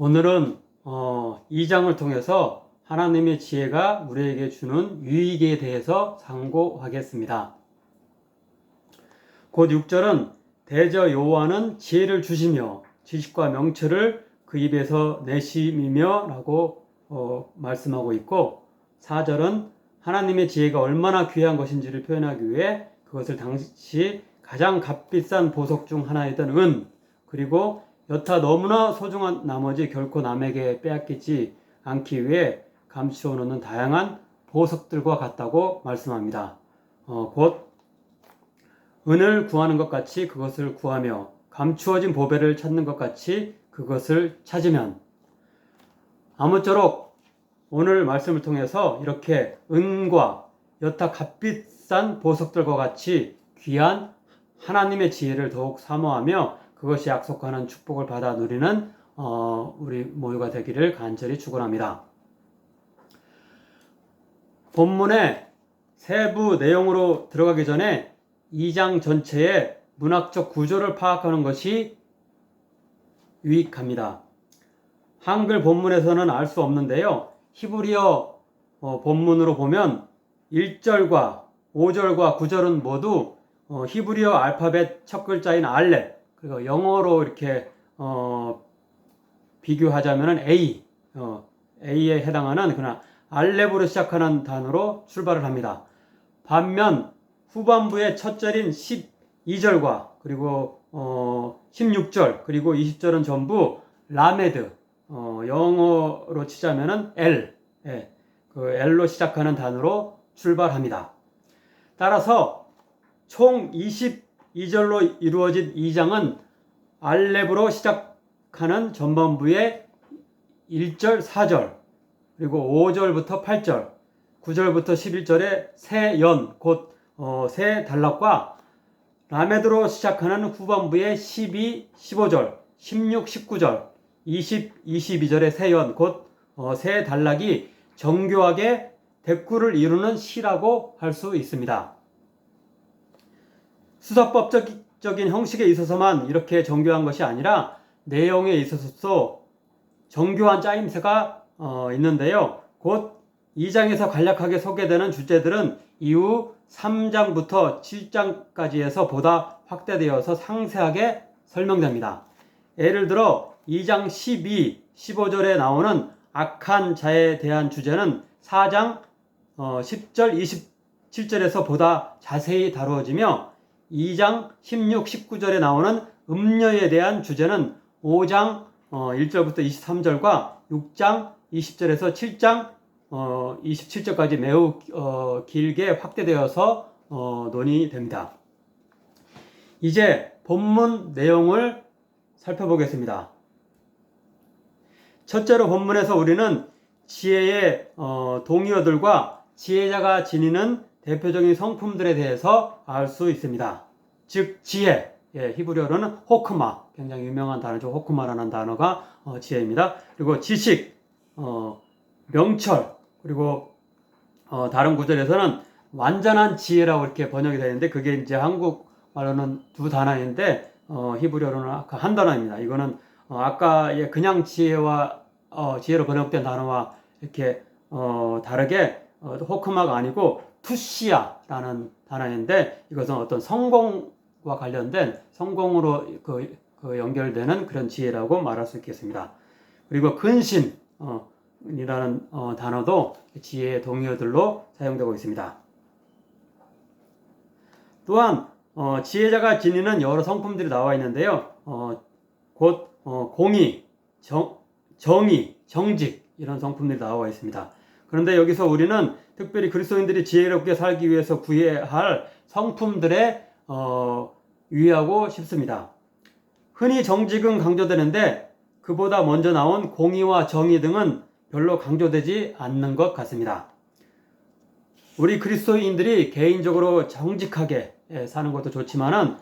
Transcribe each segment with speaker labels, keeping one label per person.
Speaker 1: 오늘은 2장을 통해서 하나님의 지혜가 우리에게 주는 유익에 대해서 상고하겠습니다. 곧 6절은 대저 여호와는 지혜를 주시며 지식과 명철을 그 입에서 내심이며 라고 말씀하고 있고, 4절은 하나님의 지혜가 얼마나 귀한 것인지를 표현하기 위해 그것을 당시 가장 값비싼 보석 중 하나였던 은, 그리고 여타 너무나 소중한 나머지 결코 남에게 빼앗기지 않기 위해 감추어 놓는 다양한 보석들과 같다고 말씀합니다. 곧 은을 구하는 것 같이 그것을 구하며 감추어진 보배를 찾는 것 같이 그것을 찾으면, 아무쪼록 오늘 말씀을 통해서 이렇게 은과 여타 값비싼 보석들과 같이 귀한 하나님의 지혜를 더욱 사모하며 그것이 약속하는 축복을 받아 누리는 우리 모두가 되기를 간절히 축원합니다. 본문의 세부 내용으로 들어가기 전에 2장 전체의 문학적 구조를 파악하는 것이 유익합니다. 한글 본문에서는 알 수 없는데요. 히브리어 본문으로 보면 1절과 5절과 9절은 모두 히브리어 알파벳 첫 글자인 알렙, 그리고 영어로 이렇게 비교하자면 A에 해당하는 그러나 알렙으로 시작하는 단어로 출발을 합니다. 반면 후반부의 첫 절인 12절과 그리고 16절 그리고 20절은 전부 라메드, 영어로 치자면은 L, 그 L로 시작하는 단어로 출발합니다. 따라서 총 22절로 이루어진 2장은 알렙으로 시작하는 전반부의 1절, 4절, 그리고 5절부터 8절, 9절부터 11절의 새 연, 곧 새 단락과 라메드로 시작하는 후반부의 12, 15절, 16, 19절, 20, 22절의 새 연, 곧 새 단락이 정교하게 대꾸를 이루는 시라고 할 수 있습니다. 수사법적인 형식에 있어서만 이렇게 정교한 것이 아니라 내용에 있어서도 정교한 짜임새가 있는데요. 곧 2장에서 간략하게 소개되는 주제들은 이후 3장부터 7장까지 해서 보다 확대되어서 상세하게 설명됩니다. 예를 들어 2장 12, 15절에 나오는 악한 자에 대한 주제는 4장 10절, 27절에서 보다 자세히 다루어지며, 2장 16, 19절에 나오는 음녀에 대한 주제는 5장 1절부터 23절과 6장 20절에서 7장 27절까지 매우 길게 확대되어서 논의됩니다. 이제 본문 내용을 살펴보겠습니다. 첫째로 본문에서 우리는 지혜의 동의어들과 지혜자가 지니는 대표적인 성품들에 대해서 알 수 있습니다. 즉 지혜, 히브리어로는 호크마, 굉장히 유명한 단어죠. 호크마라는 단어가 지혜입니다. 그리고 지식, 명철, 그리고 다른 구절에서는 완전한 지혜라고 이렇게 번역이 되는데, 그게 이제 한국말로는 두 단어인데 히브리어로는 한 단어입니다. 이거는 아까의 그냥 지혜로 번역된 단어와 이렇게 다르게 호크마가 아니고 투시아라는 단어인데, 이것은 어떤 성공과 관련된 성공으로 연결되는 그런 지혜라고 말할 수 있겠습니다. 그리고 근신 이라는 단어도 지혜의 동의어들로 사용되고 있습니다. 또한 지혜자가 지니는 여러 성품들이 나와 있는데요. 곧 공의, 정의, 정직, 이런 성품들이 나와 있습니다. 그런데 여기서 우리는 특별히 그리스도인들이 지혜롭게 살기 위해서 구해야 할 성품들에 유의하고 싶습니다. 흔히 정직은 강조되는데 그보다 먼저 나온 공의와 정의 등은 별로 강조되지 않는 것 같습니다. 우리 그리스도인들이 개인적으로 정직하게 사는 것도 좋지만은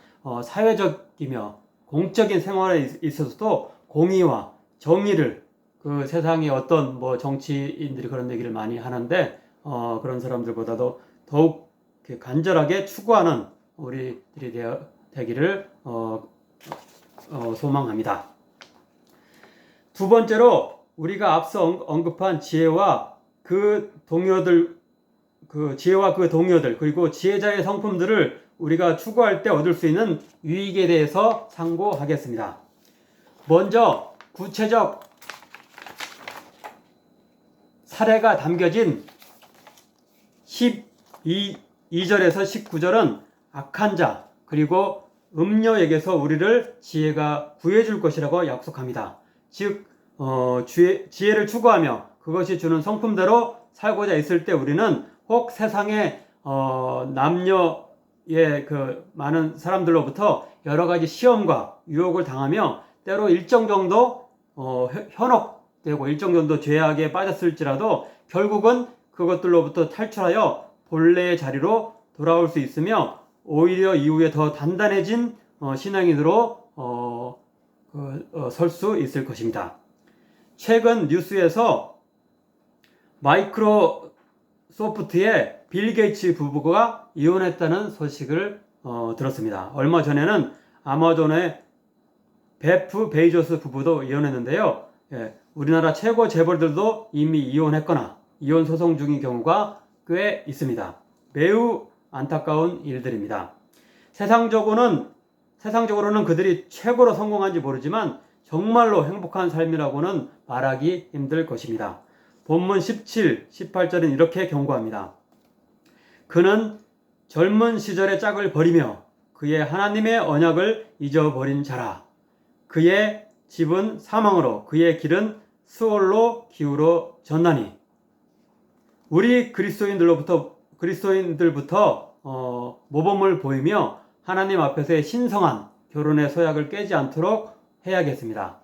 Speaker 1: 사회적이며 공적인 생활에 있어서도 공의와 정의를, 그 세상에 어떤 정치인들이 그런 얘기를 많이 하는데 그런 사람들보다도 더욱 간절하게 추구하는 우리들이 되기를 소망합니다. 두 번째로 우리가 앞서 언급한 지혜와 그 동료들, 그리고 지혜자의 성품들을 우리가 추구할 때 얻을 수 있는 유익에 대해서 상고하겠습니다. 먼저 구체적 사례가 담겨진 12절에서 19절은 악한 자 그리고 음녀에게서 우리를 지혜가 구해줄 것이라고 약속합니다. 즉 지혜를 추구하며 그것이 주는 성품대로 살고자 있을 때 우리는 혹 세상의 남녀의 그 많은 사람들로부터 여러 가지 시험과 유혹을 당하며 때로 일정 정도 현혹되고 일정 정도 죄악에 빠졌을지라도 결국은 그것들로부터 탈출하여 본래의 자리로 돌아올 수 있으며 오히려 이후에 더 단단해진 신앙인으로 설 수 있을 것입니다. 최근 뉴스에서 마이크로소프트의 빌 게이츠 부부가 이혼했다는 소식을 들었습니다. 얼마 전에는 아마존의 베프 베이조스 부부도 이혼했는데요. 우리나라 최고 재벌들도 이미 이혼했거나 이혼 소송 중인 경우가 꽤 있습니다. 매우 안타까운 일들입니다. 세상적으로는 그들이 최고로 성공한지 모르지만 정말로 행복한 삶이라고는 말하기 힘들 것입니다. 본문 17, 18절은 이렇게 경고합니다. 그는 젊은 시절의 짝을 버리며 그의 하나님의 언약을 잊어버린 자라. 그의 집은 사망으로 그의 길은 수월로 기울어졌나니. 우리 그리스도인들부터 모범을 보이며 하나님 앞에서의 신성한 결혼의 서약을 깨지 않도록 해야겠습니다.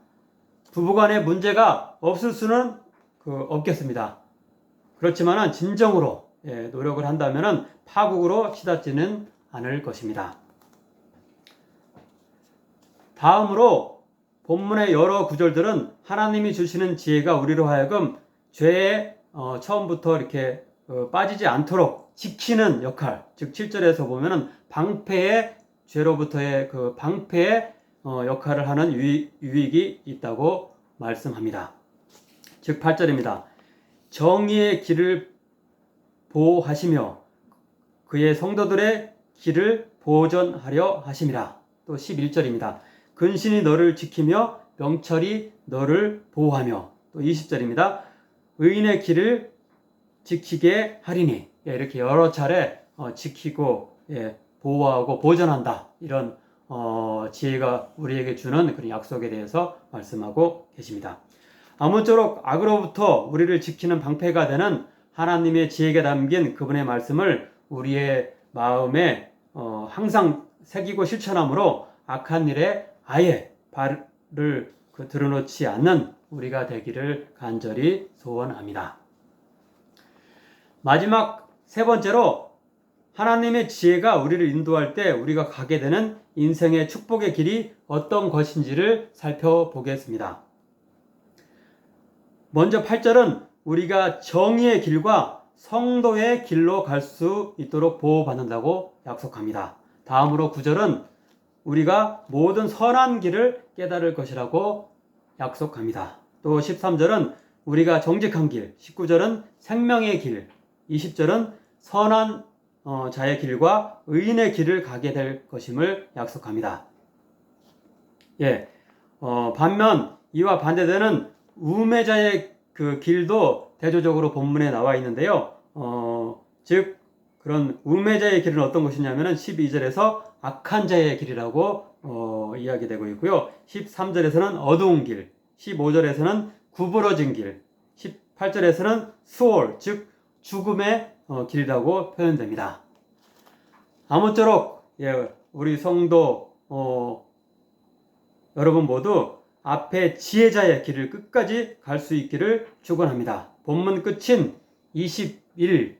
Speaker 1: 부부간에 문제가 없을 수는 없겠습니다. 그렇지만 진정으로 노력을 한다면 파국으로 치닫지는 않을 것입니다. 다음으로 본문의 여러 구절들은 하나님이 주시는 지혜가 우리로 하여금 죄에 처음부터 이렇게 빠지지 않도록 지키는 역할, 즉 7절에서 보면은 죄로부터의 그 방패의 역할을 하는 유익이 있다고 말씀합니다. 즉 8절입니다. 정의의 길을 보호하시며 그의 성도들의 길을 보전하려 하심이라. 또 11절입니다. 근신이 너를 지키며 명철이 너를 보호하며. 또 20절입니다. 의인의 길을 지키게 하리니. 이렇게 여러 차례 지키고 보호하고 보전한다. 이런 지혜가 우리에게 주는 그런 약속에 대해서 말씀하고 계십니다. 아무쪼록 악으로부터 우리를 지키는 방패가 되는 하나님의 지혜가 담긴 그분의 말씀을 우리의 마음에 항상 새기고 실천함으로 악한 일에 아예 발을 들어놓지 않는 우리가 되기를 간절히 소원합니다. 마지막 세 번째로 하나님의 지혜가 우리를 인도할 때 우리가 가게 되는 인생의 축복의 길이 어떤 것인지를 살펴보겠습니다. 먼저 8절은 우리가 정의의 길과 성도의 길로 갈 수 있도록 보호받는다고 약속합니다. 다음으로 9절은 우리가 모든 선한 길을 깨달을 것이라고 약속합니다. 또 13절은 우리가 정직한 길, 19절은 생명의 길, 20절은 선한 자의 길과 의인의 길을 가게 될 것임을 약속합니다. 반면 이와 반대되는 우매자의 그 길도 대조적으로 본문에 나와 있는데요. 즉 그런 우매자의 길은 어떤 것이냐면은 12절에서 악한 자의 길이라고 이야기되고 있고요. 13절에서는 어두운 길, 15절에서는 구부러진 길, 18절에서는 수월, 즉 죽음의 길이라고 표현됩니다. 아무쪼록 우리 성도 여러분 모두 앞에 지혜자의 길을 끝까지 갈 수 있기를 축원합니다. 본문 끝인 22절은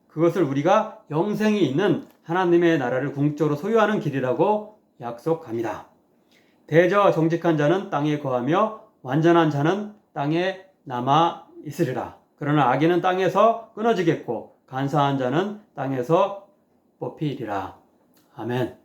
Speaker 1: 그것을 우리가 영생이 있는 하나님의 나라를 궁극적으로 소유하는 길이라고 약속합니다. 대저 정직한 자는 땅에 거하며 완전한 자는 땅에 남아 있으리라. 그러나 악인은 땅에서 끊어지겠고 간사한 자는 땅에서 뽑히리라. 아멘.